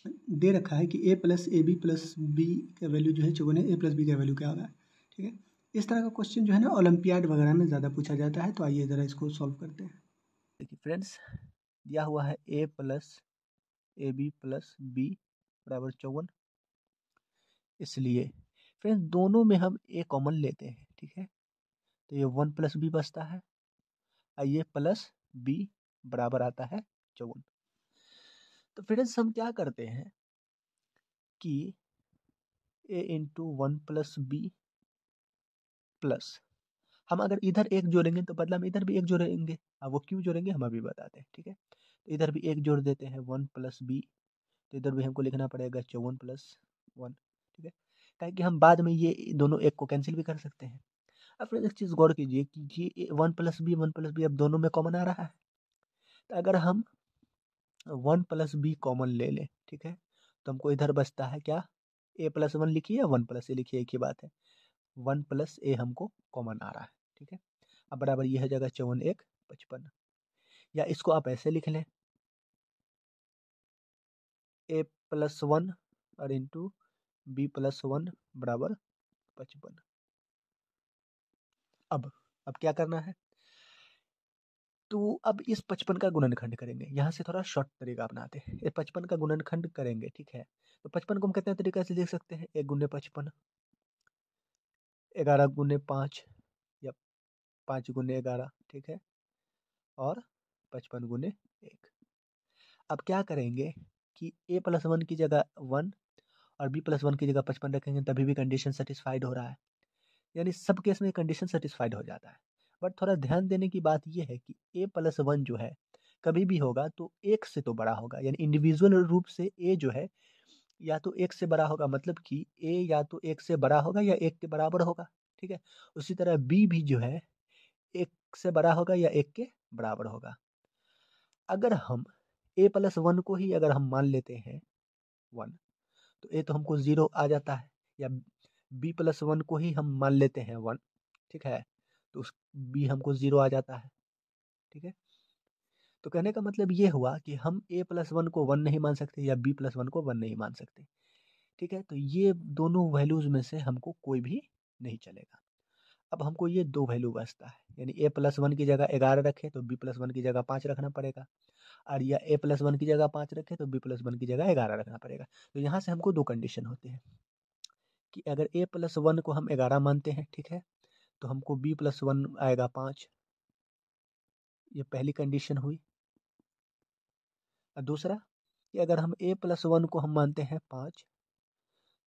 दे रखा है कि a plus a b plus b का वैल्यू जो है 54 है, a प्लस बी का वैल्यू क्या होगा, ठीक है। इस तरह का क्वेश्चन जो है ना ओलंपियाड वगैरह में ज़्यादा पूछा जाता है। तो आइए ज़रा इसको सॉल्व करते हैं। देखिए फ्रेंड्स, दिया हुआ है a plus a b plus b बराबर 54। इसलिए फ्रेंड्स दोनों में हम a कॉमन लेते हैं, ठीक है। तो ये 1 प्लस बी बचता है और ये प्लस बी बराबर आता है 54। तो फ्रेंड्स हम क्या करते हैं कि a into 1 plus b plus, हम अगर इधर एक जोड़ेंगे तो बदला में इधर भी एक जोड़ेंगे। अब वो क्यों जोड़ेंगे हम अभी बताते हैं, ठीक है। तो इधर भी एक जोड़ देते हैं 1 प्लस बी, तो इधर भी हमको लिखना पड़ेगा 54 प्लस 1, ठीक है। ताकि हम बाद में ये दोनों एक को कैंसिल भी कर सकते हैं। अब फिर एक चीज़ गौर कीजिए कि ये 1 प्लस बी अब दोनों में कॉमन आ रहा है। तो अगर हम 1 प्लस बी कॉमन ले लें, ठीक है, तो हमको इधर बचता है क्या, a प्लस 1 लिखिए या 1 प्लस ए लिखिए, एक ही बात है। 1 प्लस ए हमको कॉमन आ रहा है, ठीक है। अब बराबर ये हो जाएगा 54 1 55, या इसको आप ऐसे लिख लें a प्लस 1 और इंटू बी प्लस 1 बराबर 55। अब क्या करना है, तो अब इस 55 का गुणनखंड करेंगे। यहाँ से थोड़ा शॉर्ट तरीका अपनाते हैं, ये 55 का गुणनखंड करेंगे, ठीक है। तो 55 को हम कितने तरीके से लिख सकते हैं, 1 गुने 55, 11 गुने 5 या 5 गुने 11, ठीक है, और 55 गुने 1। अब क्या करेंगे कि a प्लस 1 की जगह 1 और b प्लस 1 की जगह 55 रखेंगे, तभी भी कंडीशन सेटिस्फाइड हो रहा है। यानी सब केस में कंडीशन सेटिस्फाइड हो जाता है। बट थोड़ा ध्यान देने की बात यह है कि a प्लस 1 जो है कभी भी होगा तो एक से तो बड़ा होगा, यानी इंडिविजुअल रूप से a जो है या तो एक से बड़ा होगा, मतलब कि a या तो एक से बड़ा होगा या एक के बराबर होगा, ठीक है। उसी तरह b भी जो है एक से बड़ा होगा या एक के बराबर होगा। अगर हम a प्लस 1 को ही अगर हम मान लेते हैं 1, तो a तो हमको 0 आ जाता है, या b प्लस 1 को ही हम मान लेते हैं 1, ठीक है, तो उस b हमको 0 आ जाता है, ठीक है। तो कहने का मतलब ये हुआ कि हम a प्लस 1 को 1 नहीं मान सकते या b प्लस 1 को 1 नहीं मान सकते, ठीक है। तो ये दोनों वैल्यूज में से हमको कोई भी नहीं चलेगा। अब हमको ये दो वैल्यू बचता है, यानी a प्लस 1 की जगह 11 रखे तो b प्लस 1 की जगह 5 रखना पड़ेगा, और या a प्लस 1 की जगह 5 रखे तो b प्लस 1 की जगह 11 रखना पड़ेगा। तो यहाँ से हमको दो कंडीशन होते हैं कि अगर a प्लस 1 को हम 11 मानते हैं, ठीक है, तो हमको b प्लस 1 आएगा 5, ये पहली कंडीशन हुई। और दूसरा कि अगर हम a प्लस 1 को हम मानते हैं 5,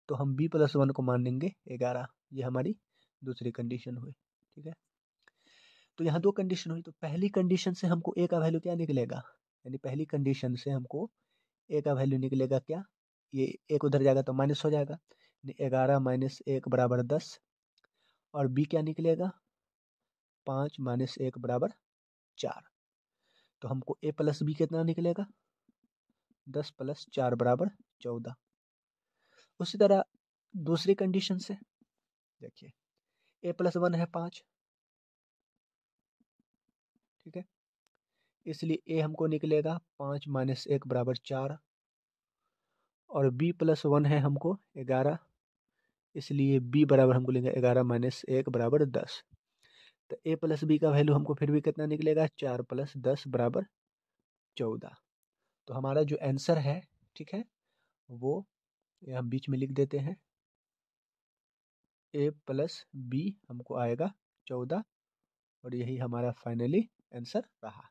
तो हम b प्लस 1 को मानेंगे 11, ये हमारी दूसरी कंडीशन हुई, ठीक है। तो यहाँ दो कंडीशन हुई, तो पहली कंडीशन से हमको a का वैल्यू क्या निकलेगा, यानी पहली कंडीशन से हमको a का वैल्यू निकलेगा क्या, ये एक उधर जाएगा तो माइनस हो जाएगा, 11 माइनस 1 बराबर 10, और b क्या निकलेगा 5 माइनस 1 बराबर 4। तो हमको a प्लस बी कितना निकलेगा 10 प्लस 4 बराबर 14। उसी तरह दूसरी कंडीशन से देखिए a प्लस 1 है 5, ठीक है, इसलिए a हमको निकलेगा 5 माइनस 1 बराबर 4, और b प्लस 1 है हमको 11, इसलिए b बराबर हमको लेंगे 11 माइनस 1 बराबर 10। तो a प्लस बी का वैल्यू हमको फिर भी कितना निकलेगा 4 प्लस 10 बराबर 14। तो हमारा जो आंसर है, ठीक है, वो यहाँ बीच में लिख देते हैं, a प्लस बी हमको आएगा 14, और यही हमारा फाइनली आंसर रहा।